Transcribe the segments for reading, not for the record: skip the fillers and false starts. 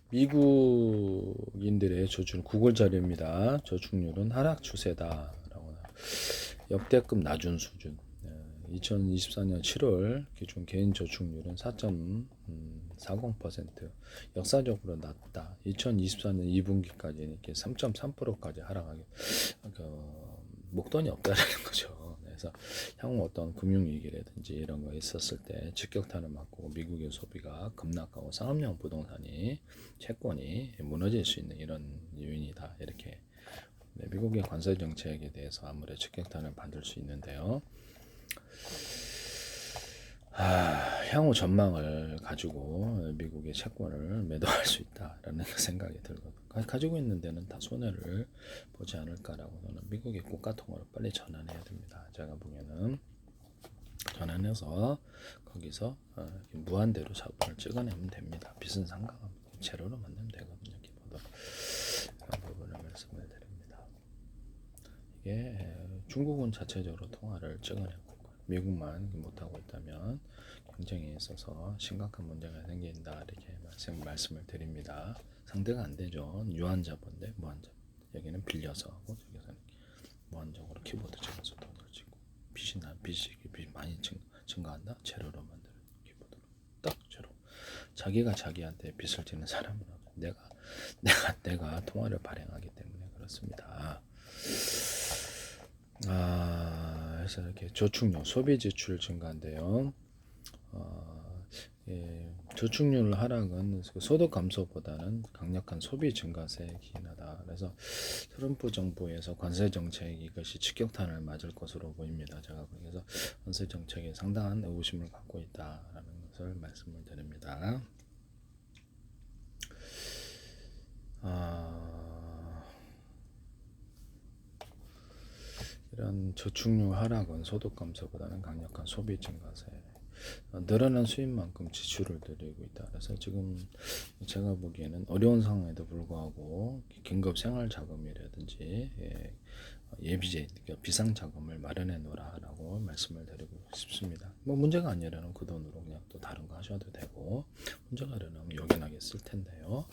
미국인들의 저축 구글 자료입니다. 저축률은 하락 추세다라고 역대급 낮은 수준. 2024년 7월 기준 개인 저축률은 4.40%, 역사적으로 낮다. 2024년 2분기까지 이렇게 3.3%까지 하락하게 목돈이 없다는 거죠. 그래서 향후 어떤 금융위기라든지 이런 거 있었을 때 직격탄을 맞고 미국의 소비가 급락하고 상업용 부동산이 채권이 무너질 수 있는 이런 요인이다. 이렇게 미국의 관세 정책에 대해서 아무래도 직격탄을 받을 수 있는데요. 향후 전망을 가지고 미국의 채권을 매도할 수 있다라는 생각이 들거든요. 가지고 있는 데는 다 손해를 보지 않을까라고 저는 미국의 국가통화로 빨리 전환해야 됩니다. 제가 보기에는 전환해서 거기서 무한대로 자본을 찍어내면 됩니다. 빚은 상각합니다. 재료로 만들면 되거든요. 기본으로 그런 부분을 말씀을 드립니다. 이게 중국은 자체적으로 통화를 찍어내고 미국만 못하고 있다면 경쟁에 있어서 심각한 문제가 생긴다 이렇게 말씀을 드립니다. 상대가 안 되죠. 유한자본인데 무한자본. 여기는 빌려서 하고 저기서는 무한적으로 키보드 치면서 돈을 찍고 빚이 많이 증가한다. 제로로 만드는 키보드로 딱 제로. 자기가 자기한테 빚을 지는 사람은 내가 통화를 발행하기 때문에 그렇습니다. 그래서 이렇게 저축률, 소비 지출 증가인데요. 저축률 하락은 소득 감소보다는 강력한 소비 증가세에 기인하다. 그래서 트럼프 정부에서 관세 정책 이것이 직격탄을 맞을 것으로 보입니다. 제가 그래서 관세 정책에 상당한 의구심을 갖고 있다라는 것을 말씀을 드립니다. 이런 저축률 하락은 소득 감소보다는 강력한 소비 증가세. 늘어난 수입만큼 지출을 늘리고 있다. 그래서 지금 제가 보기에는 어려운 상황에도 불구하고 긴급 생활 자금이라든지 예비제, 그러니까 비상 자금을 마련해 놓으라라고 말씀을 드리고 싶습니다. 뭐 문제가 아니라면 그 돈으로 그냥 또 다른 거 하셔도 되고 문제가 되려면 요긴하게 쓸 텐데요.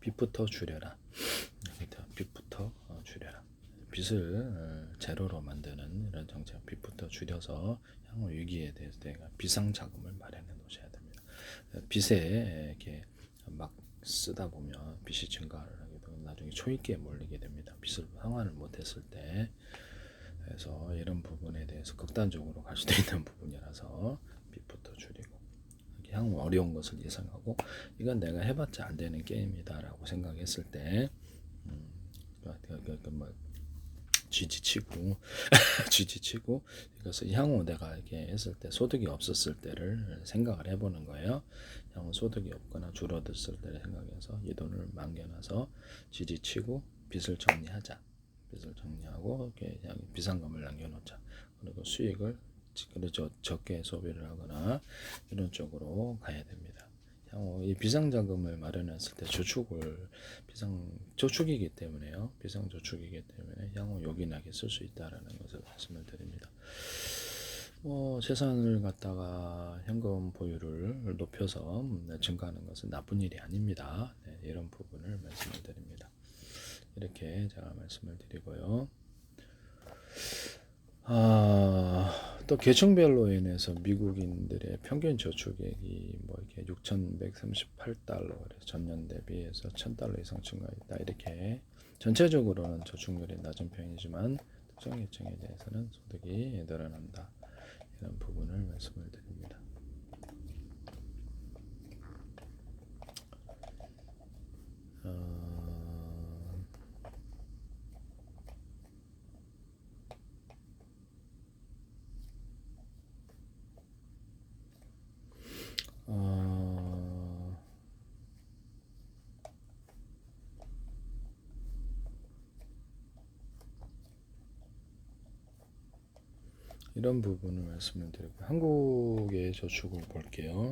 빚부터 줄여라. 빚부터 줄여라. 빚을 제로로 만드는 이런 정책, 빚부터 줄여서 향후 위기에 대해서 내가 비상 자금을 마련해 놓으셔야 됩니다. 빚에 이렇게 막 쓰다 보면 빚이 증가를 하게 되고 나중에 초입기에 몰리게 됩니다. 빚을 상환을 못했을 때. 그래서 이런 부분에 대해서 극단적으로 갈 수도 있는 부분이라서 빚부터 줄이고 향후 어려운 것을 예상하고 이건 내가 해봤자 안 되는 게임이다라고 생각했을 때 쥐지치고 쥐지치고 이것을 향후 내가 이렇게 했을 때 소득이 없었을 때를 생각을 해보는 거예요. 향후 소득이 없거나 줄어들었을 때를 생각해서 이 돈을 남겨놔서 쥐지치고 빚을 정리하자. 빚을 정리하고 이렇게 비상금을 남겨놓자. 그리고 수익을 적게 소비를 하거나 이런 쪽으로 가야 됩니다. 향후 이 비상자금을 마련했을 때 저축이기 때문에요. 비상저축이기 때문에 향후 요긴하게 쓸 수 있다라는 것을 말씀을 드립니다. 재산을 갖다가 현금 보유를 높여서 증가하는 것은 나쁜 일이 아닙니다. 네, 이런 부분을 말씀을 드립니다. 이렇게 제가 말씀을 드리고요. 또 계층별로 인해서 미국인들의 평균 저축액이 뭐 이렇게 6,138달러, 그래서 전년 대비해서 1,000달러 이상 증가했다. 이렇게 전체적으로는 저축률이 낮은 편이지만 특정 계층에 대해서는 소득이 늘어난다. 이런 부분을 말씀을 드립니다. 이런 부분을 말씀을 드리고 한국의 저축을 볼게요.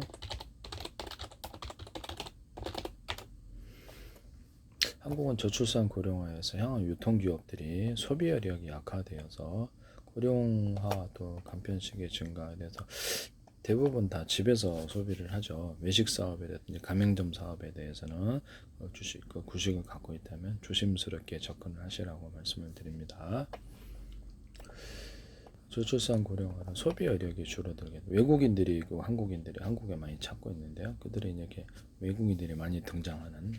한국은 저출산 고령화에서 향후 유통기업들이 소비 여력이 약화되어서 고령화 또 간편식의 증가에 대해서 대부분 다 집에서 소비를 하죠. 외식 사업이라든지 가맹점 사업에 대해서는 구식을 갖고 있다면 조심스럽게 접근을 하시라고 말씀을 드립니다. 저출산 고령화는 소비 여력이 줄어들게 외국인들이 한국인들이 한국에 많이 찾고 있는데요. 그들이 이렇게 외국인들이 많이 등장하는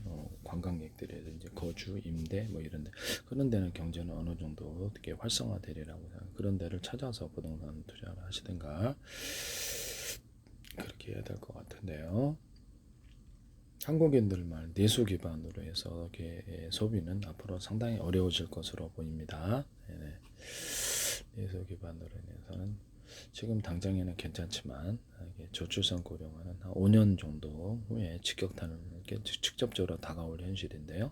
관광객들이라든지 거주, 임대 뭐 이런데 그런 데는 경제는 어느 정도 어떻게 활성화되리라고 생각합니다. 그런 데를 찾아서 부동산 투자를 하시든가 그렇게 해야 될 것 같은데요. 한국인들만 내수 기반으로 해서 소비는 앞으로 상당히 어려워질 것으로 보입니다. 네네. 내수 기반으로 인해서는 지금 당장에는 괜찮지만 저출산 고령화는 한 5년 정도 후에 직격탄을 직접적으로 다가올 현실인데요.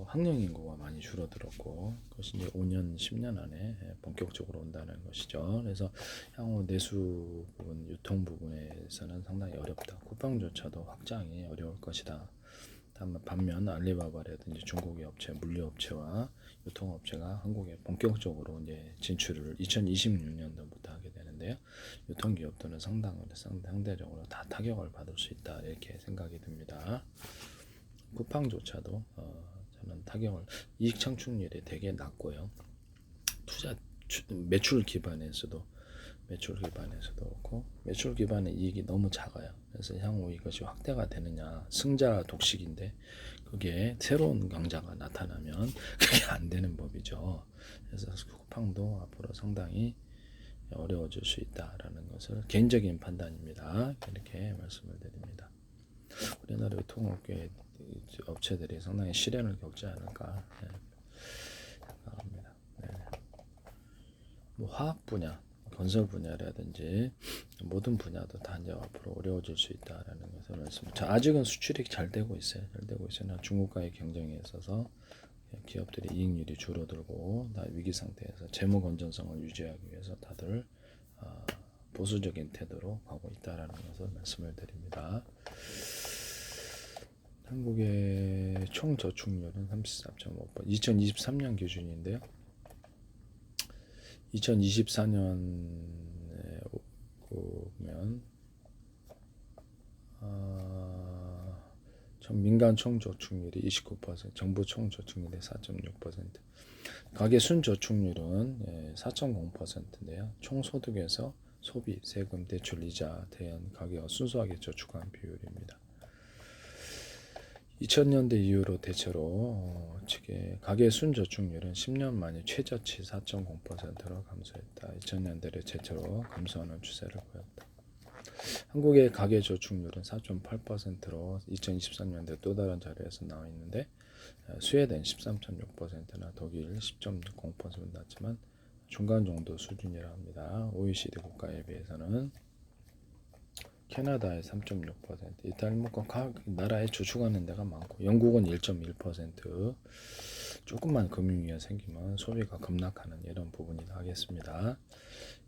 학령 인구가 많이 줄어들었고 그것이 이제 5년, 10년 안에 본격적으로 온다는 것이죠. 그래서 향후 내수 부분, 유통 부분에서는 상당히 어렵다. 쿠팡조차도 확장이 어려울 것이다. 반면 알리바바라든지 중국의 업체, 물류업체와 유통업체가 한국에 본격적으로 이제 진출을 2026년도부터 하게 되는데요. 유통기업들은 상대적으로 다 타격을 받을 수 있다 이렇게 생각이 듭니다. 쿠팡조차도 저는 타격을 이익 창출률이 되게 낮고요. 매출 기반에서도 그렇고 매출 기반의 이익이 너무 작아요. 그래서 향후 이것이 확대가 되느냐 승자 독식인데 그게 새로운 강자가 나타나면 그게 안 되는 법이죠. 그래서 쿠팡도 앞으로 상당히 어려워질 수 있다라는 것을 개인적인 판단입니다. 이렇게 말씀을 드립니다. 우리나라 유통업계 업체들이 상당히 시련을 겪지 않을까 생각합니다. 화학 분야, 건설 분야라든지 모든 분야도 다 이제 앞으로 어려워질 수 있다라는 것을 말씀드립니다. 아직은 수출이 잘 되고 있어요. 중국과의 경쟁에 있어서 기업들의 이익률이 줄어들고 위기 상태에서 재무 건전성을 유지하기 위해서 다들 보수적인 태도로 가고 있다라는 것을 말씀을 드립니다. 한국의 총 저축률은 33.5%, 2023년 기준인데요. 2024년에 보면 민간 총저축률이 29%, 정부 총저축률이 4.6%, 가계 순저축률은 4.0%인데요. 총소득에서 소비, 세금, 대출, 이자, 대연, 가계가 순수하게 저축한 비율입니다. 2000년대 이후로 대체로 가계 순저축률은 10년 만에 최저치 4.0%로 감소했다. 2000년대를 대체로 감소하는 추세를 보였다. 한국의 가계 저축률은 4.8%로 2023년대 또 다른 자료에서 나와 있는데 스웨덴 13.6%나 독일 10.0% 낮지만 중간 정도 수준이라 합니다. OECD 국가에 비해서는 캐나다의 3.6%, 이탈리아 각 나라에 저축하는 데가 많고 영국은 1.1%, 조금만 금융위기가 생기면 소비가 급락하는 이런 부분이 나겠습니다.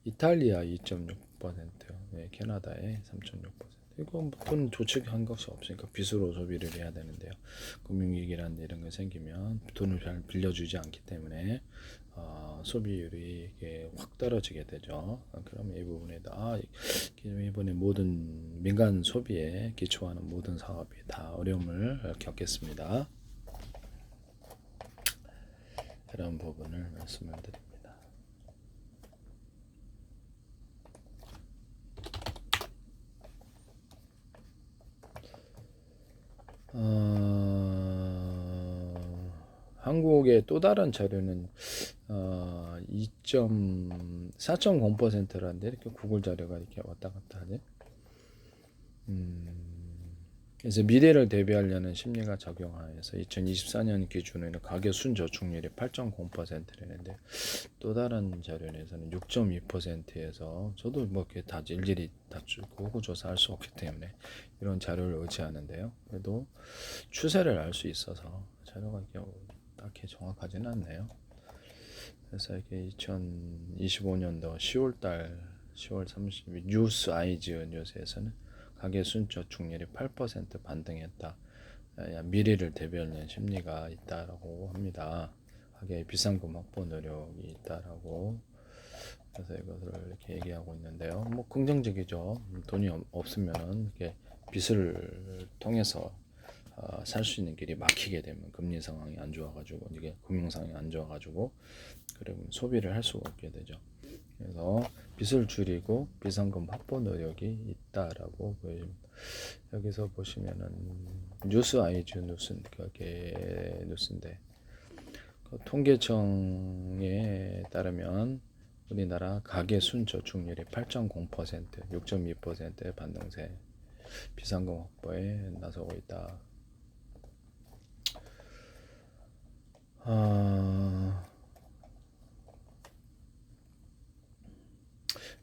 이탈리아 2.6%, 캐나다의 3.6%. 이거 돈 저축한 것이 없으니까 빚으로 소비를 해야 되는데요. 금융위기라는 이런 게 생기면 돈을 잘 빌려주지 않기 때문에 소비율이 이게 확 떨어지게 되죠. 그러면 이 부분에다 이번에 모든 민간 소비에 기초하는 모든 사업이 다 어려움을 겪겠습니다. 이런 부분을 말씀을 드립니다. 한국의 또 다른 자료는 4.0%라는데 이렇게 구글 자료가 이렇게 왔다 갔다 하네. 그래서 미래를 대비하려는 심리가 작용하여서 2024년 기준으로 가계 순저축률이 8.0%라는데 또 다른 자료에서는 6.2%에서 저도 뭐 이렇게 다 일일이 다 고고 조사할 수 없기 때문에 이런 자료를 의지하는데요. 그래도 추세를 알 수 있어서 자료가 딱히 정확하지는 않네요. 그래서 이게 2025년도 10월 30일 뉴스 아이즈 뉴스에서는 가계 순저축률이 8% 반등했다. 미래를 대비하는 심리가 있다라고 합니다. 가계 비상금 확보 노력이 있다라고 그래서 이것을 이렇게 얘기하고 있는데요. 뭐 긍정적이죠. 돈이 없으면은 이렇게 빚을 통해서 살 수 있는 길이 막히게 되면 금리 상황이 안 좋아가지고 이게 금융 상황이 안 좋아가지고 그러면 소비를 할 수가 없게 되죠. 그래서 빚을 줄이고 비상금 확보 노력이 있다라고 보여집니다. 여기서 보시면은 뉴스 아이즈 뉴스 그게 뉴스인데 그 통계청에 따르면 우리나라 가계 순저축률이 8.0%, 6.2%의 반등세 비상금 확보에 나서고 있다.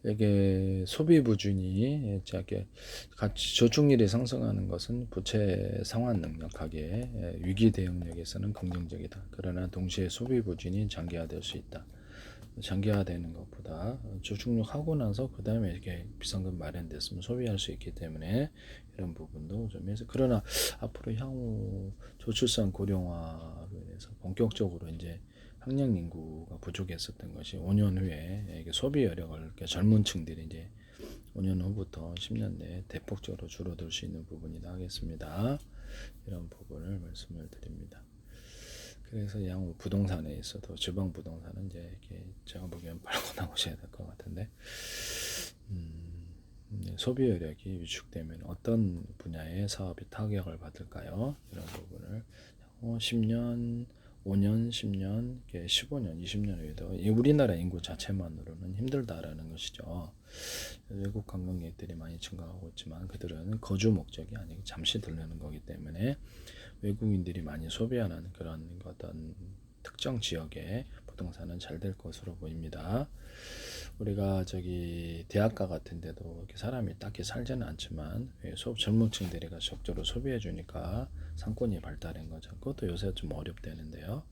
이게 소비 부진이 이렇게 같이 저축률이 상승하는 것은 부채 상환 능력하게 위기 대응력에서는 긍정적이다. 그러나 동시에 소비 부진이 장기화될 수 있다. 장기화되는 것보다 저축률 하고 나서 그 다음에 이렇게 비상금 마련됐으면 소비할 수 있기 때문에 이런 부분도 좀 해서 그러나 앞으로 향후 저출산 고령화로 인해서 본격적으로 이제 학령 인구가 부족했었던 것이 5년 후에 이게 소비 여력을 그러니까 젊은 층들이 이제 5년 후부터 10년 내에 대폭적으로 줄어들 수 있는 부분이다 하겠습니다. 이런 부분을 말씀을 드립니다. 그래서 향후 부동산에 있어도 지방 부동산은 이제 이렇게 제가 보기엔 팔고 나오셔야 될 것 같은데 소비 여력이 위축되면 어떤 분야의 사업이 타격을 받을까요? 이런 부분을 10년, 5년, 10년, 15년, 20년 후에도 우리나라 인구 자체만으로는 힘들다라는 것이죠. 외국 관광객들이 많이 증가하고 있지만 그들은 거주 목적이 아니고 잠시 들르는 거기 때문에 외국인들이 많이 소비하는 그런 어떤 특정 지역의 부동산은 잘 될 것으로 보입니다. 우리가 저기 대학가 같은 데도 이렇게 사람이 딱히 살지는 않지만 젊은층들이 적절히 소비해 주니까 상권이 발달한 거죠. 그것도 요새 좀 어렵다는데요.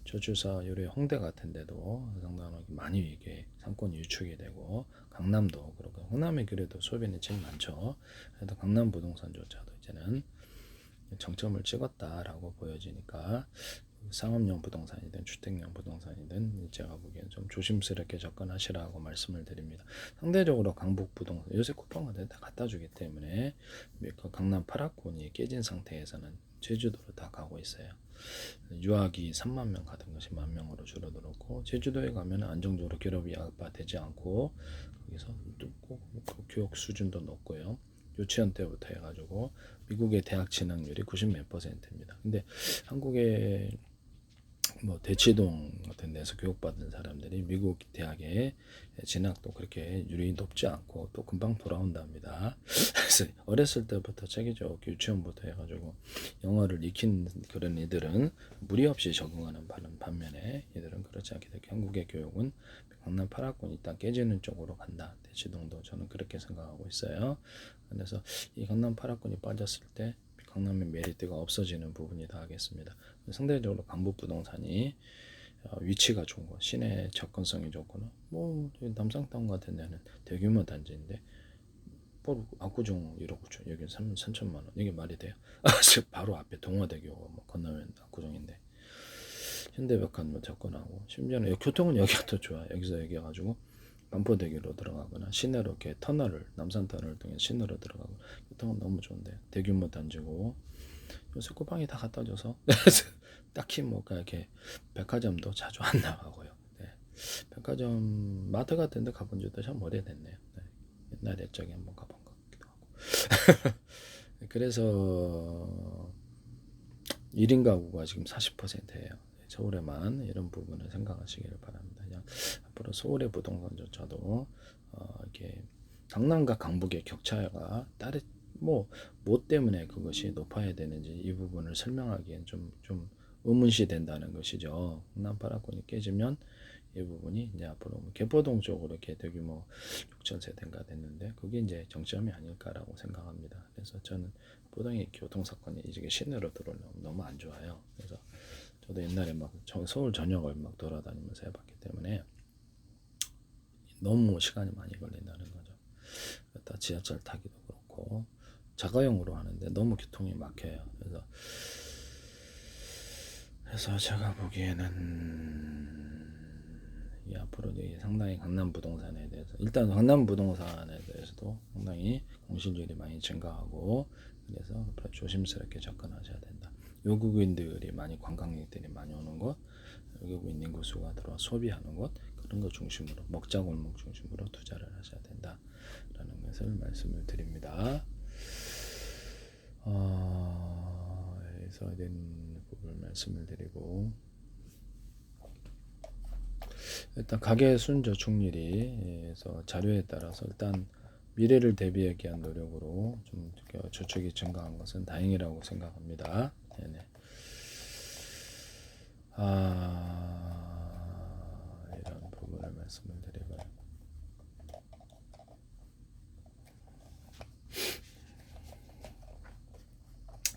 저주사 요리 홍대 같은 데도 상당히 많이 이게 상권이 유축이 되고 강남도 그렇고 호남이 그래도 소비는 제일 많죠. 그래도 강남 부동산조차도 이제는 정점을 찍었다라고 보여지니까 상업용 부동산이든 주택용 부동산이든 제가 보기엔 좀 조심스럽게 접근하시라고 말씀을 드립니다. 상대적으로 강북 부동산 요새 쿠폰 같은 데 다 갖다 주기 때문에 강남 8학군이 깨진 상태에서는 제주도로 다 가고 있어요. 유학이 3만 명 가던 것이 1만 명으로 줄어들었고 제주도에 가면 안정적으로 기업이 약화되지 않고 거기서 또 교육 수준도 높고요. 유치원 때부터 해가지고 미국의 대학 진학률이 90 몇 %입니다. 근데 한국의 뭐 대치동 같은 데서 교육받은 사람들이 미국 대학에 진학도 그렇게 율이 높지 않고 또 금방 돌아온답니다. 그래서 어렸을 때부터 체계적 유치원부터 해가지고 영어를 익힌 그런 이들은 무리 없이 적응하는 반면에 이들은 그렇지 않게 되고 한국의 교육은 강남 8학군 일단 깨지는 쪽으로 간다. 대치동도 저는 그렇게 생각하고 있어요. 그래서 이 강남 8학군이 빠졌을 때 강남의 메리트가 없어지는 부분이다 하겠습니다. 상대적으로 강북 부동산이 위치가 좋은 거, 시내 접근성이 좋거나 뭐 남상타운 같은 데는 대규모 단지인데 뭐 압구정 1억 9천 여기 3천만 원 이게 말이 돼요? 바로 앞에 동화대교가 뭐 건너면 압구정인데 현대백화점 뭐 접근하고 심지어는 교통은 여기가 더 좋아. 여기서 여기 가지고 반포대교로 들어가거나 시내로 이렇게 터널을 남산 터널을 통해 시내로 들어가고 교통은 너무 좋은데 대규모 단지고 요새 쿠팡이 다 갖다 줘서 딱히 뭐가 이렇게 백화점도 자주 안 나가고요. 네. 백화점 마트 같은 데 가본 지도 참 오래됐네요. 네. 옛날 옛적에 한번 가본 것 같기도 하고. 그래서 1인 가구가 지금 40%예요. 서울에만 이런 부분을 생각하시기를 바랍니다. 그냥 앞으로 서울의 부동산조차도 이렇게 강남과 강북의 격차가 뭐 때문에 그것이 높아야 되는지 이 부분을 설명하기엔 좀 의문시 된다는 것이죠. 강남 8학군이 깨지면 이 부분이 이제 앞으로 개포동 쪽으로 이렇게 대규모 6,000세대가 됐는데 그게 이제 정점이 아닐까라고 생각합니다. 그래서 저는 포동의 교통사건이 이제 시내로 들어오면 너무 안 좋아요. 그래서 저도 옛날에 막 서울 전역을 막 돌아다니면서 해봤기 때문에 너무 시간이 많이 걸린다는 거죠. 일단 지하철 타기도 그렇고 자가용으로 하는데 너무 교통이 막혀요. 그래서 제가 보기에는 이 앞으로 이제 상당히 강남 부동산에 대해서 일단 강남 부동산에 대해서도 상당히 공실률이 많이 증가하고 그래서 앞으로 조심스럽게 접근하셔야 된다. 외국인들이 많이 관광객들이 많이 오는 곳, 외국인 인구 수가 들어와 소비하는 곳 그런 거 중심으로 먹자골목 중심으로 투자를 하셔야 된다라는 것을 말씀을 드립니다. 그래서 이런 부분을 말씀을 드리고 일단 가계 순저축률이 그래서 자료에 따라서 일단 미래를 대비하기 위한 노력으로 좀 저축이 증가한 것은 다행이라고 생각합니다. 네네. 이런 부분을 말씀을 드리고요.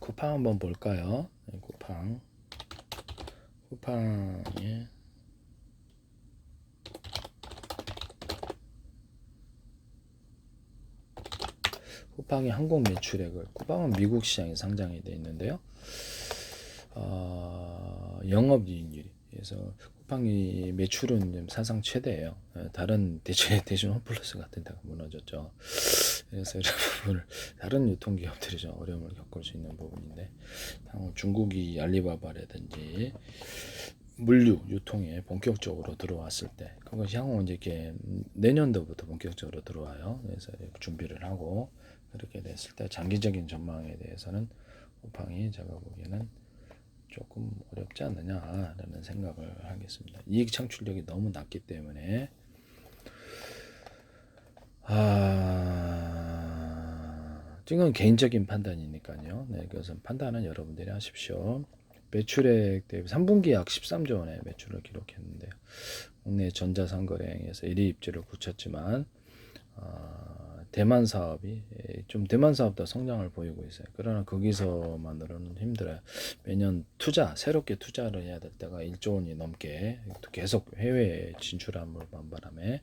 쿠팡 한번 볼까요? 네, 쿠팡에 쿠팡이 한국 매출액을 쿠팡은 미국 시장에 상장이 되어 있는데요. 영업이익률이 그래서 쿠팡이 매출은 사상 최대예요. 다른 대신 홈플러스 같은 데가 무너졌죠. 그래서 이런 부분을 다른 유통기업들이 좀 어려움을 겪을 수 있는 부분인데 향후 중국이 알리바바라든지 물류 유통에 본격적으로 들어왔을 때 그것이 향후 이제 이렇게 내년도부터 본격적으로 들어와요. 그래서 준비를 하고 그렇게 됐을 때 장기적인 전망에 대해서는 쿠팡이 제가 보기에는 조금 어렵지 않느냐라는 생각을 하겠습니다. 이익 창출력이 너무 낮기 때문에 지금 개인적인 판단이니까요. 네, 그것은 판단은 여러분들이 하십시오. 매출액 대비 3분기 약 13조 원의 매출을 기록했는데요. 국내 전자상거래량에서 1위 입지를 굳혔지만 대만 사업이 좀 대만 사업도 성장을 보이고 있어요. 그러나 거기서만으로는 힘들어요. 매년 새롭게 투자를 해야 될 때가 1조 원이 넘게 계속 해외에 진출한 바람에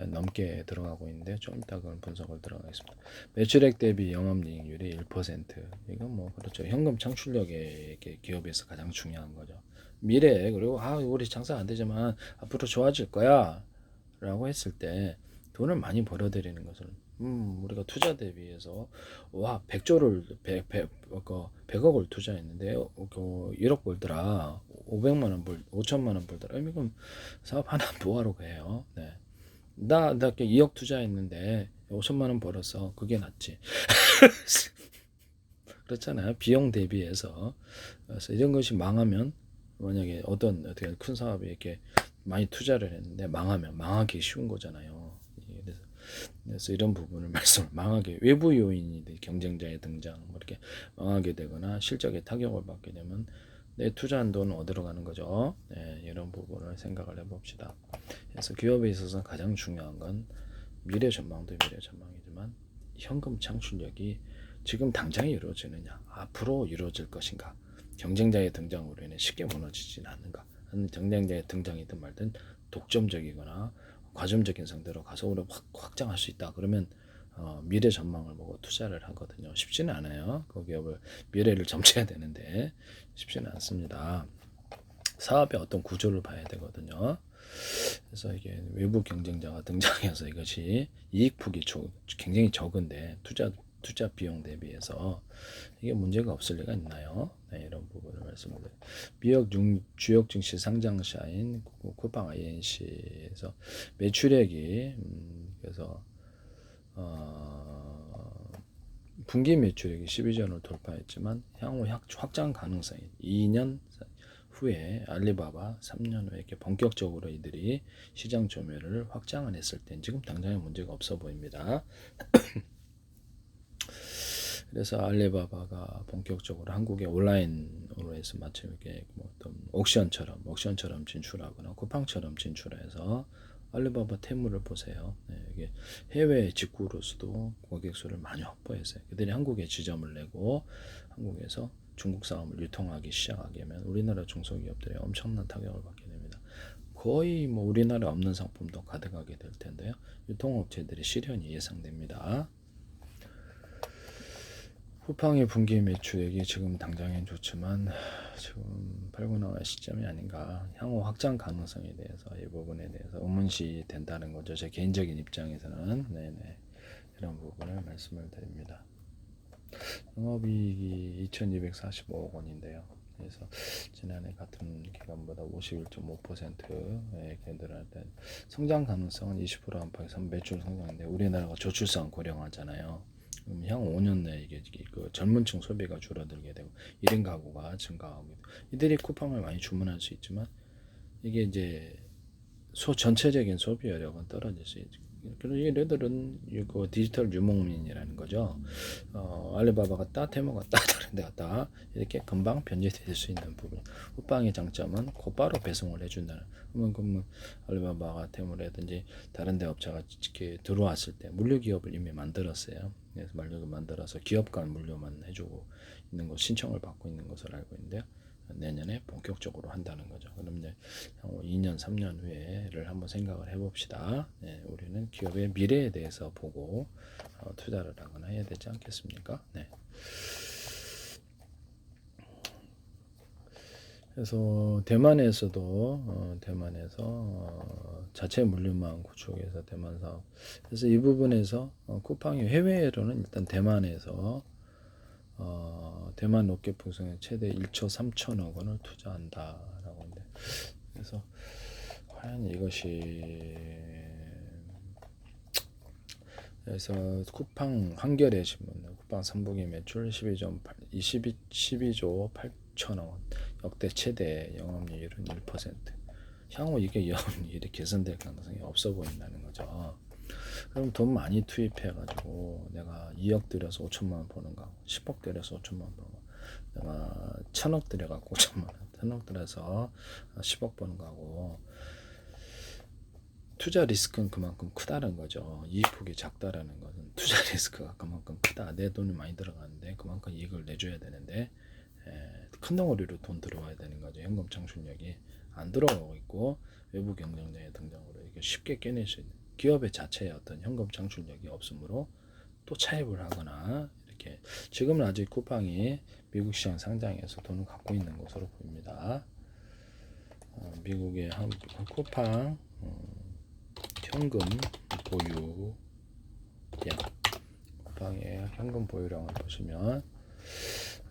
넘게 들어가고 있는데 좀 이따 그걸 분석을 들어가겠습니다. 매출액 대비 영업이익률이 1%. 이건 뭐 그렇죠. 현금 창출력에 기업에서 가장 중요한 거죠. 미래 그리고 우리 장사 안 되지만 앞으로 좋아질 거야 라고 했을 때 돈을 많이 벌어들이는 것을 우리가 투자 대비해서 100억을 투자했는데 1억 벌더라 5천만 원 벌더라 그럼 사업 하나 뭐하러 해요. 네. 나 2억 투자했는데 5천만 원 벌었어. 그게 낫지. 그렇잖아요. 비용 대비해서. 그래서 이런 것이 망하면 만약에 어떻게 큰 사업에 이렇게 많이 투자를 했는데 망하기 쉬운 거잖아요. 그래서 이런 부분을 망하게 외부 요인이 경쟁자의 등장 이렇게 망하게 되거나 실적에 타격을 받게 되면 내 투자한 돈은 어디로 가는 거죠? 네, 이런 부분을 생각을 해봅시다. 그래서 기업에 있어서 가장 중요한 건 미래 전망도 미래 전망이지만 현금 창출력이 지금 당장에 이루어지느냐, 앞으로 이루어질 것인가, 경쟁자의 등장으로 인해 쉽게 무너지진 않는가, 경쟁자의 등장이든 말든 독점적이거나 과점적인 상태로 가서 우리 확장할 수 있다. 그러면 미래 전망을 보고 투자를 하거든요. 쉽지는 않아요. 그 기업을 미래를 점쳐야 되는데 쉽지는 않습니다. 사업의 어떤 구조를 봐야 되거든요. 그래서 이게 외부 경쟁자가 등장해서 이것이 이익폭이 굉장히 적은데 투자 비용 대비해서 이게 문제가 없을 리가 있나요? 네, 이런 부분을 말씀드려요. 미역 주역 증시 상장사인 쿠팡 INC에서 매출액이 그래서 분기 매출액이 12조 원을 돌파했지만 향후 확장 가능성이 2년 후에 알리바바 3년 후에 이렇게 본격적으로 이들이 시장 점유율을 확장을 했을 땐 지금 당장에 문제가 없어 보입니다. 그래서 알리바바가 본격적으로 한국에 온라인으로 해서 마침 이렇게 뭐 어떤 옥션처럼 진출하거나 쿠팡처럼 진출해서 알리바바 테무를 보세요. 네, 이게 해외 직구로서도 고객 수를 많이 확보했어요. 그들이 한국에 지점을 내고 한국에서 중국 사업을 유통하기 시작하게 하면 우리나라 중소기업들이 엄청난 타격을 받게 됩니다. 거의 뭐 우리나라에 없는 상품도 가득하게 될 텐데요. 유통업체들의 실현이 예상됩니다. 쿠팡의 분기 매출액이 지금 당장엔 좋지만 지금 팔고 나갈 시점이 아닌가. 향후 확장 가능성에 대해서 이 부분에 대해서 의문시 된다는 거죠. 제 개인적인 입장에서는 네네 이런 부분을 말씀을 드립니다. 영업이익이 2,245억 원인데요. 그래서 지난해 같은 기간보다 51.5%의 견도할 때 성장 가능성은 20% 안팎에서 매출 성장인데 우리나라가 저출산 고령화잖아요. 그럼 향후 5년 내에 이게 그 젊은층 소비가 줄어들게 되고 1인 가구가 증가하고 이들이 쿠팡을 많이 주문할 수 있지만 이게 이제 전체적인 소비 여력은 떨어질 수 있죠. 그래서 얘네들은 이거 디지털 유목민이라는 거죠. 알리바바 갔다, 테무 갔다, 다른 데 갔다 이렇게 금방 변제될 수 있는 부분. 쿠팡의 장점은 곧바로 배송을 해준다는. 그러면 알리바바가 테무라든지 다른 데 업체가 이렇게 들어왔을 때 물류 기업을 이미 만들었어요. 그래서 물류를 만들어서 기업 간 물류만 해주고 있는 거 신청을 받고 있는 것을 알고 있는데요. 내년에 본격적으로 한다는 거죠. 그럼 이제 2년, 3년 후에를 한번 생각을 해봅시다. 네, 우리는 기업의 미래에 대해서 보고 투자를 하거나 해야 되지 않겠습니까? 네. 그래서 대만에서도 자체 물류망 구축해서 대만 사업. 그래서 이 부분에서 쿠팡이 해외로는 일단 대만에서 대만 로켓 풍성에 최대 1조 3천억 원을 투자한다라고 하는데 그래서 과연 이것이 그래서 쿠팡 한겨레 신문 쿠팡 3분기 매출 12조 8천억 원 역대 최대 영업이익률은 1%. 향후 이게 영업이익이 개선될 가능성이 없어 보인다는 거죠. 그럼 돈 많이 투입해가지고 내가 2억 들여서 5천만 원 버는 거, 10억 들여서 5천만 원 버는 거, 내가 1,000억 들여갖고 5천만 원, 1,000억 들여서 10억 버는 거하고 투자 리스크는 그만큼 크다는 거죠. 이익폭이 작다라는 것은 투자 리스크가 그만큼 크다. 내 돈이 많이 들어가는데 그만큼 이익을 내줘야 되는데 큰 덩어리로 돈 들어와야 되는 거죠. 현금 창출력이 안 들어가고 있고 외부 경쟁자의 등장으로 이렇게 쉽게 깨낼 수 있는 기업의 자체의 어떤 현금 창출력이 없으므로 또 차입을 하거나 이렇게 지금은 아직 쿠팡이 미국 시장 상장에서 돈을 갖고 있는 것으로 보입니다. 미국의 쿠팡 현금 보유량 쿠팡의 현금 보유량을 보시면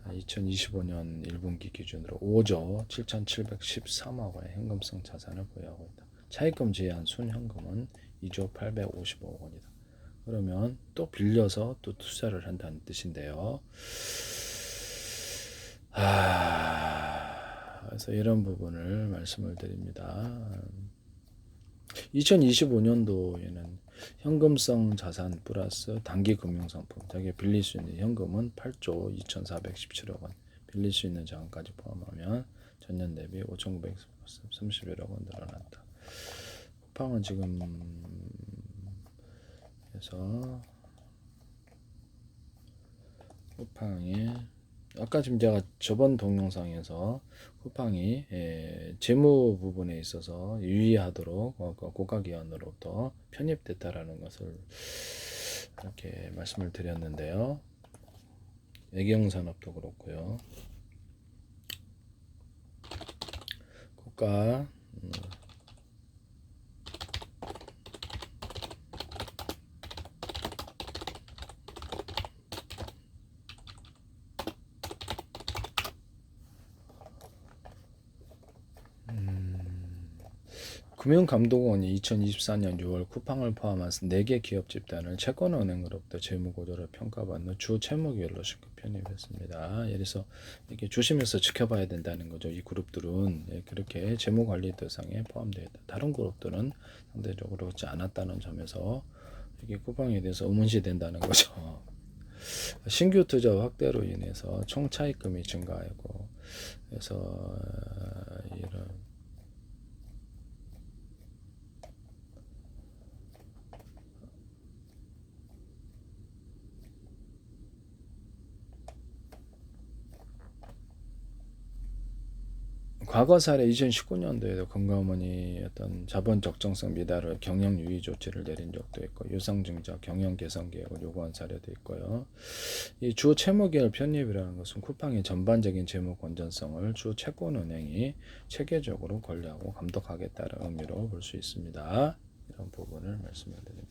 2025년 1분기 기준으로 5조 7,713억 원의 현금성 자산을 보유하고 있다. 차입금 제한 순현금은 2조 855억 원이다. 그러면 또 빌려서 또 투자를 한다는 뜻인데요. 그래서 이런 부분을 말씀을 드립니다. 2025년도에는 현금성 자산 플러스 단기 금융상품, 자기가 빌릴 수 있는 현금은 8조 2,417억 원, 빌릴 수 있는 자금까지 포함하면 전년 대비 5,931억 원 늘어났다. 쿠팡은 지금 그래서 쿠팡이 아까 지금 제가 저번 동영상에서 쿠팡이 재무 부분에 있어서 유의하도록 고가기관으로부터 편입됐다라는 것을 이렇게 말씀을 드렸는데요. 애경산업도 그렇고요. 국가 금융감독원이 2024년 6월 쿠팡을 포함한 4개 기업 집단을 채권은행으로부터 재무구조를 평가받는 주 채무기업으로 신급 편입했습니다. 그래서 이렇게 조심해서 지켜봐야 된다는 거죠. 이 그룹들은 그렇게 재무관리 대상에 포함되어 있다. 다른 그룹들은 상대적으로 그렇지 않았다는 점에서 이게 쿠팡에 대해서 의문시 된다는 거죠. 신규 투자 확대로 인해서 총 차입금이 증가하고 그래서 이런 과거 사례 2019년도에도 금감원이 어떤 자본 적정성 미달을 경영 유의 조치를 내린 적도 있고 유상증자 경영 개선 계획을 요구한 사례도 있고요. 이 주 채무계열 편입이라는 것은 쿠팡의 전반적인 재무 건전성을 주 채권은행이 체계적으로 관리하고 감독하겠다는 의미로 볼 수 있습니다. 이런 부분을 말씀을 드립니다.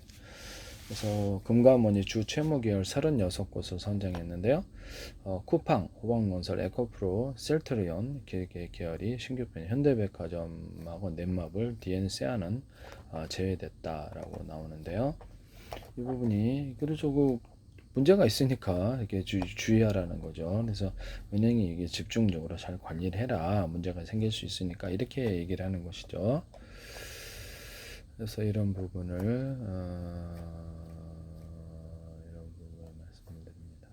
그래서 금감원이 주 채무계열 36곳을 선정했는데요. 쿠팡, 호방건설, 에코프로, 셀트리온 계열이 신규 편입, 현대백화점하고 넷마블, DNCA는 제외됐다라고 나오는데요. 이 부분이 그래서 그 문제가 있으니까 이렇게 주의하라는 거죠. 그래서 은행이 이게 집중적으로 잘 관리를 해라. 문제가 생길 수 있으니까 이렇게 얘기를 하는 것이죠. 그래서 이런 부분을 말씀드립니다.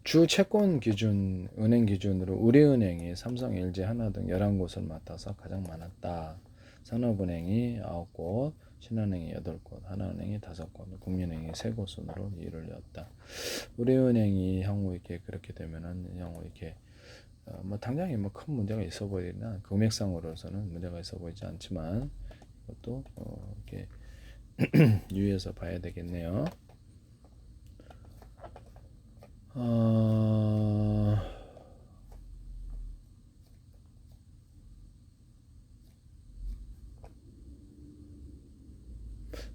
주 채권 기준, 은행 기준으로 우리은행이 삼성, LG, 하나 등 11곳을 맡아서 가장 많았다. 산업은행이 9곳, 신한은행이 8곳, 하나은행이 5곳, 국민은행이 3곳 순으로 이루어졌다. 우리은행이 향후 이렇게 그렇게 되면은 향후 이렇게 뭐 당장에 뭐 큰 문제가 있어 보이나 금액상으로서는 문제가 있어 보이지 않지만 이것도 이렇게 유의해서 봐야 되겠네요.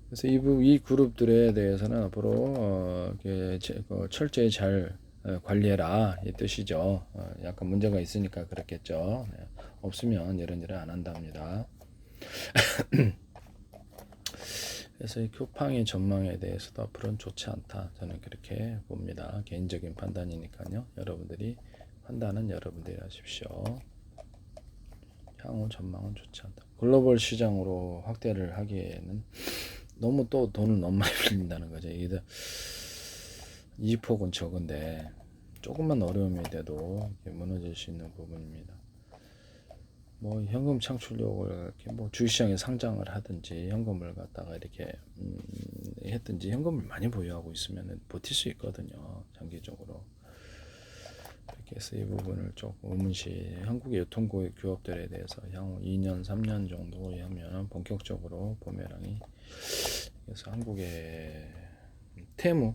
그래서 이 그룹들에 대해서는 앞으로 철저히 잘 관리해라 이 뜻이죠. 약간 문제가 있으니까 그렇겠죠. 네. 없으면 이런 일을 안 한답니다. 그래서 이 쿠팡의 전망에 대해서도 앞으로는 좋지 않다. 저는 그렇게 봅니다. 개인적인 판단이니까요. 여러분들이 판단은 여러분들이 하십시오. 향후 전망은 좋지 않다. 글로벌 시장으로 확대를 하기에는 너무 또 돈을 너무 많이 빌린다는 거죠. 이게 이폭은 적은데 조금만 어려움이 돼도 무너질 수 있는 부분입니다. 뭐 현금 창출력을 이렇게 뭐 주식시장에 상장을 하든지 현금을 갖다가 이렇게 했든지 현금을 많이 보유하고 있으면 버틸 수 있거든요. 장기적으로. 이렇게 해서 이 부분을 조금 의문시 한국의 유통기업들에 대해서 향후 2년, 3년 정도 하면 본격적으로 부메랑이 그래서 한국의 테무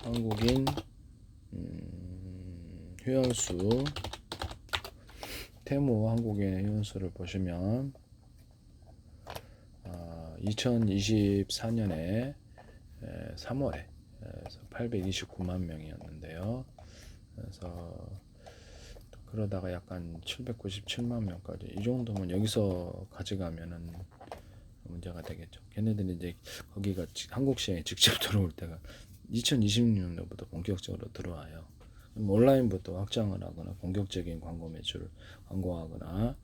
한국인 회원수 테무 한국인의 회원수를 보시면 2024년에 3월에 829만 명이었는데요. 그래서 그러다가 약간 797만 명까지 이 정도면 여기서 가져가면은 문제가 되겠죠. 걔네들이 이제 거기가 한국 시장에 직접 들어올 때가 2026년부터 본격적으로 들어와요. 온라인부터 확장을 하거나 본격적인 광고 매출을 광고하거나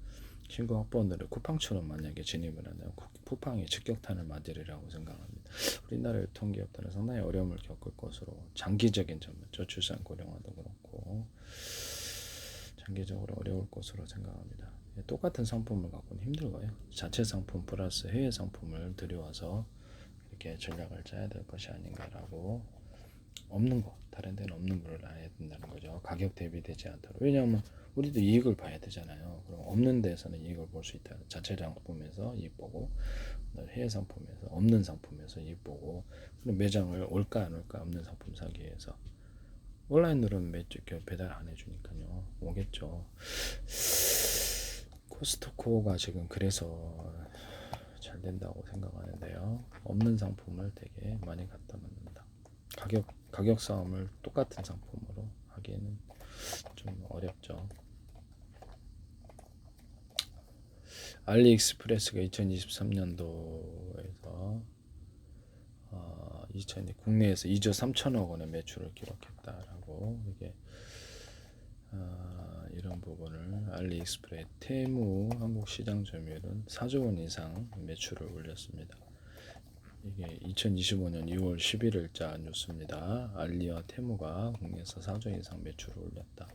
신규 확보원들을 쿠팡처럼 만약에 진입을 한다면 쿠팡이 직격탄을 맞으리라고 생각합니다. 우리나라 유통기업들은 상당히 어려움을 겪을 것으로 장기적인 전면 저출산 고령화도 그렇고 장기적으로 어려울 것으로 생각합니다. 똑같은 상품을 갖고는 힘들고요. 자체 상품 플러스 해외 상품을 들여와서 이렇게 전략을 짜야 될 것이 아닌가라고 없는 거 다른 데는 없는 걸 해야 된다는 거죠. 가격 대비되지 않도록. 왜냐하면 우리도 이익을 봐야 되잖아요. 그럼 없는 데서는 이익을 볼 수 있다. 자체 상품에서 이익 보고 해외 상품에서 없는 상품에서 이익 보고 그럼 매장을 올까 안 올까 없는 상품 사기 위해서 온라인으로는 매주 배달 안 해주니까요. 오겠죠. 코스트코가 지금 그래서 잘 된다고 생각하는데요. 없는 상품을 되게 많이 갖다 놓는다. 가격 싸움을 똑같은 상품으로 하기에는 좀 어렵죠. 알리익스프레스가 2023년도에서 국내에서 2조 3천억 원의 매출을 기록했다라고 이게 이런 부분을 알리익스프레스 테무 한국 시장 점유율은 4조 원 이상 매출을 올렸습니다. 이게 2025년 2월 11일자 뉴스입니다. 알리와 테무가 국내에서 4조 이상 매출을 올렸다.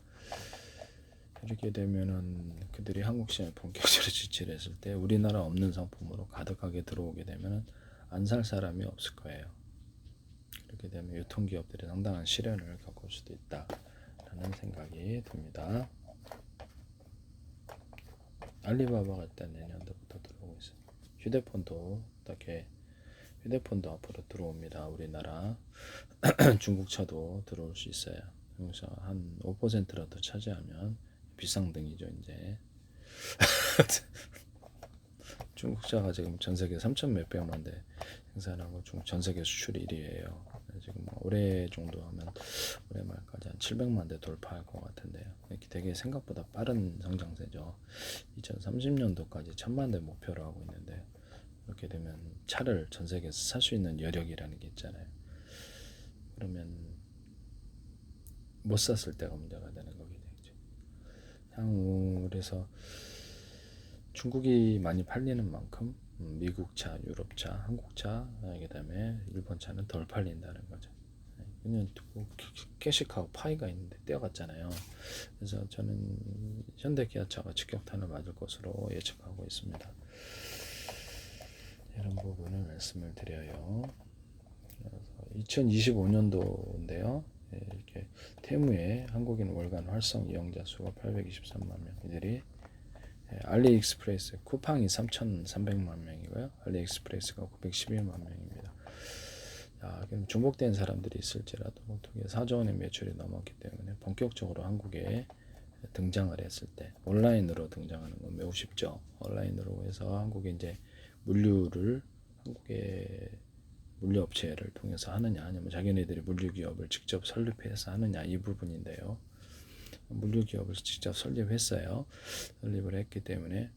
이렇게 되면은 그들이 한국 시장에 본격적으로 지지를 했을 때 우리나라 없는 상품으로 가득하게 들어오게 되면은 안 살 사람이 없을 거예요. 그렇게 되면 유통기업들이 상당한 시련을 겪을 수도 있다라는 생각이 듭니다. 알리바바가 일단 내년도부터 들어오고 있어요. 휴대폰도 앞으로 들어옵니다. 우리나라 중국차도 들어올 수 있어요. 그래서 한 5%라도 차지하면 비상등이죠. 이제 중국차가 지금 전 세계 3천 몇백만 대 생산하고 전 세계 수출 1위예요. 지금 올해 정도 하면 올해 말까지 한 700만 대 돌파할 것 같은데요. 이렇게 되게 생각보다 빠른 성장세죠. 2030년도까지 1000만 대 목표로 하고 있는데 이렇게 되면 차를 전 세계에서 살 수 있는 여력이라는 게 있잖아요. 그러면 못 샀을 때가 문제가 되는 거게 되죠. 향후 그래서 중국이 많이 팔리는 만큼 미국 차, 유럽 차, 한국 차, 그다음에 일본 차는 덜 팔린다는 거죠. 그냥 캐식하고 파이가 있는데 떼어갔잖아요. 그래서 저는 현대 기아차가 직격탄을 맞을 것으로 예측하고 있습니다. 이런 부분을 말씀을 드려요. 2025년도인데요. 이렇게 테무의 한국인 월간 활성 이용자 수가 823만 명. 이들이 알리익스프레스 쿠팡이 3,300만 명이고요. 알리익스프레스가 911만 명입니다. 그럼 중복된 사람들이 있을지라도 어떻게 4조 원의 매출이 넘었기 때문에 본격적으로 한국에 등장을 했을 때 온라인으로 등장하는 건 매우 쉽죠. 온라인으로 해서 한국에 이제 물류를 한국의 물류업체를 통해서 하느냐 아니면 자기네들이 물류기업을 직접 설립해서 하느냐 이 부분인데요. 물류기업을 직접 설립했어요. 설립을 했기 때문에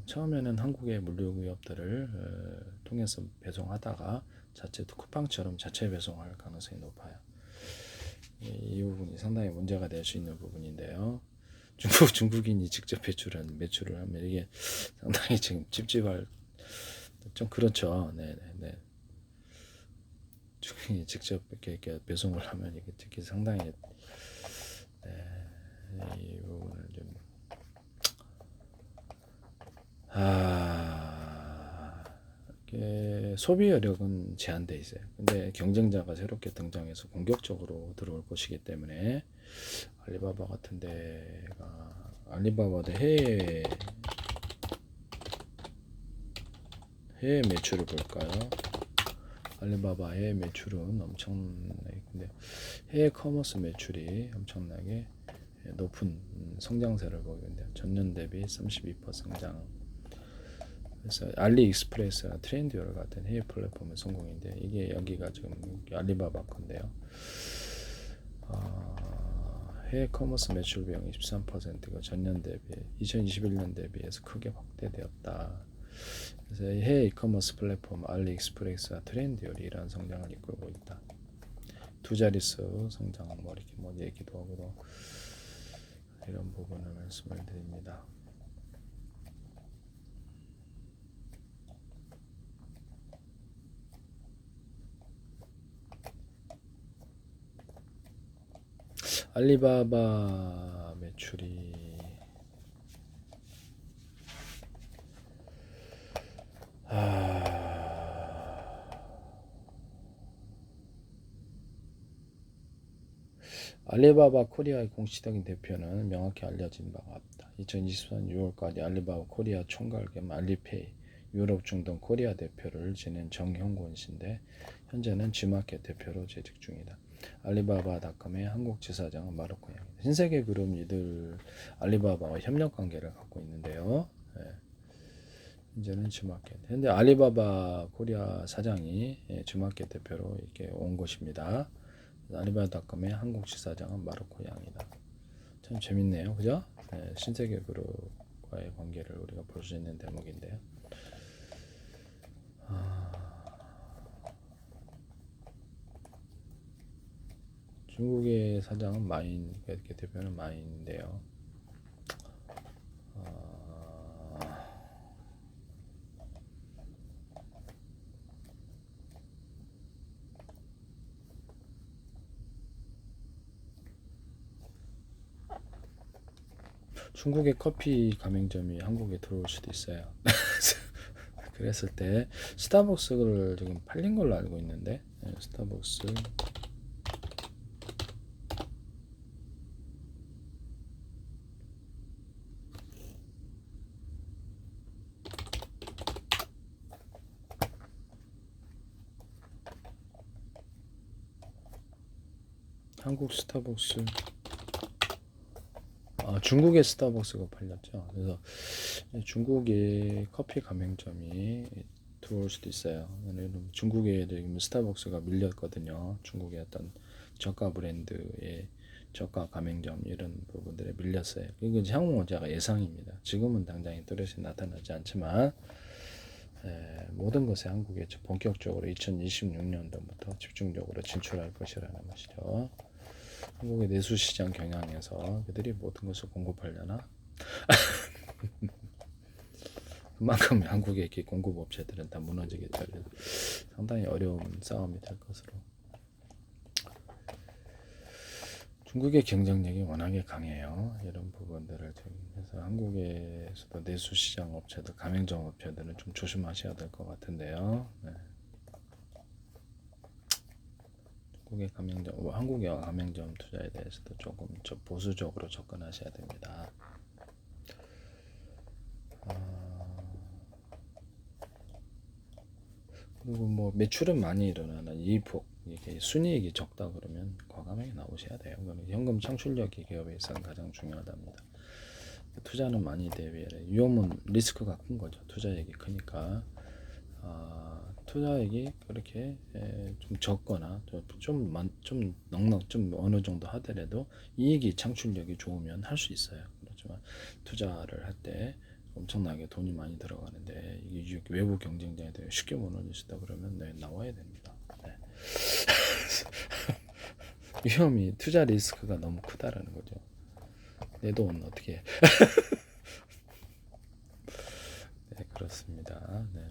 처음에는 한국의 물류기업들을 통해서 배송하다가 자체 쿠팡처럼 자체 배송할 가능성이 높아요. 이 부분이 상당히 문제가 될 수 있는 부분인데요. 중국인이 직접 매출을 하면 이게 상당히 지금 찝찝할 좀 그렇죠. 네네네. 중국인이 직접 이렇게 배송을 하면 이게 특히 상당히 이 부분을 좀 이게 소비 여력은 제한돼 있어요. 근데 경쟁자가 새롭게 등장해서 공격적으로 들어올 것이기 때문에 알리바바 같은 데가 알리바바도 해외 매출을 볼까요? 알리바바 해외 매출은 엄청나게 근데 해외 커머스 매출이 엄청나게 높은 성장세를 보이고 있는데 전년 대비 32% 성장. 그래서 알리익스프레스나 트렌드요를 같은 해외 플랫폼의 성공인데 이게 여기가 지금 알리바바 건데요. 해외 커머스 매출 비용이 13%가 전년 대비 2021년 대비해서 크게 확대되었다. 그래서 해외 이커머스 플랫폼 알리익스프레스와 트렌드요이 이러한 성장을 이끌고 있다. 두 자릿수 성장 이렇게 얘기도 하고 이런 부분을 말씀을 드립니다. 알리바바 매출이 알리바바 코리아의 공식적인 대표는 명확히 알려진 바가 없다. 2024년 6월까지 알리바바 코리아 총괄 겸 알리페이 유럽 중동 코리아 대표를 지낸 정형권 씨인데 현재는 G마켓 대표로 재직 중이다. 알리바바닷컴의 한국 지사장은 마르코 양입니다. 신세계 그룹 이들 알리바바와 협력 관계를 갖고 있는데요. 현재는 G마켓. 현재 알리바바 코리아 사장이 G마켓 대표로 이렇게 온 것입니다. 알리바바닷컴의 한국 지사장은 마르코 양이다. 참 재밌네요, 그죠? 신세계 그룹과의 관계를 우리가 볼 수 있는 대목인데요. 중국의 사장은 마인, 이렇게 대표는 마인인데요. 중국의 커피 가맹점이 한국에 들어올 수도 있어요. 그랬을 때 스타벅스를 지금 팔린 걸로 알고 있는데, 스타벅스 한국 스타벅스, 중국의 스타벅스가 팔렸죠. 그래서 중국의 커피 가맹점이 들어올 수도 있어요. 중국에 지금 스타벅스가 밀렸거든요. 중국의 어떤 저가 브랜드의 저가 가맹점 이런 부분들에 밀렸어요. 이건 향후 제가 예상입니다. 지금은 당장에 뚜렷이 나타나지 않지만 모든 것에 한국에 본격적으로 2026년도부터 집중적으로 진출할 것이라는 것이죠. 한국의 내수시장 경향에서 그들이 모든 것을 공급하려나? 그만큼 한국의 이렇게 공급업체들은 다 무너지게 될 상당히 어려운 싸움이 될 것으로. 중국의 경쟁력이 워낙에 강해요. 이런 부분들을 해서 한국에서도 내수시장 업체들, 가맹점 업체들은 좀 조심하셔야 될 것 같은데요. 네. 한국의 가맹점 투자에 대해서도 조금 보수적으로 접근하셔야 됩니다. 그리고 뭐 매출은 많이 일어나는 이익폭, 이게 순이익이 적다 그러면 과감하게 나오셔야 돼요. 그러면 현금 창출력이 기업에서 가장 중요하답니다. 투자는 많이 대비해야 돼요. 위험은 리스크가 큰 거죠. 투자액이 크니까. 투자액이 그렇게 좀 적거나 좀 넉넉 좀 어느 정도 하더라도 이익이 창출력이 좋으면 할 수 있어요. 그렇지만 투자를 할 때 엄청나게 돈이 많이 들어가는데 이게 외부 경쟁자에 대해 쉽게 무너질 수 있다 그러면 나와야 됩니다. 네. 위험이 투자 리스크가 너무 크다라는 거죠. 내 돈 어떻게 해? 네, 그렇습니다. 네.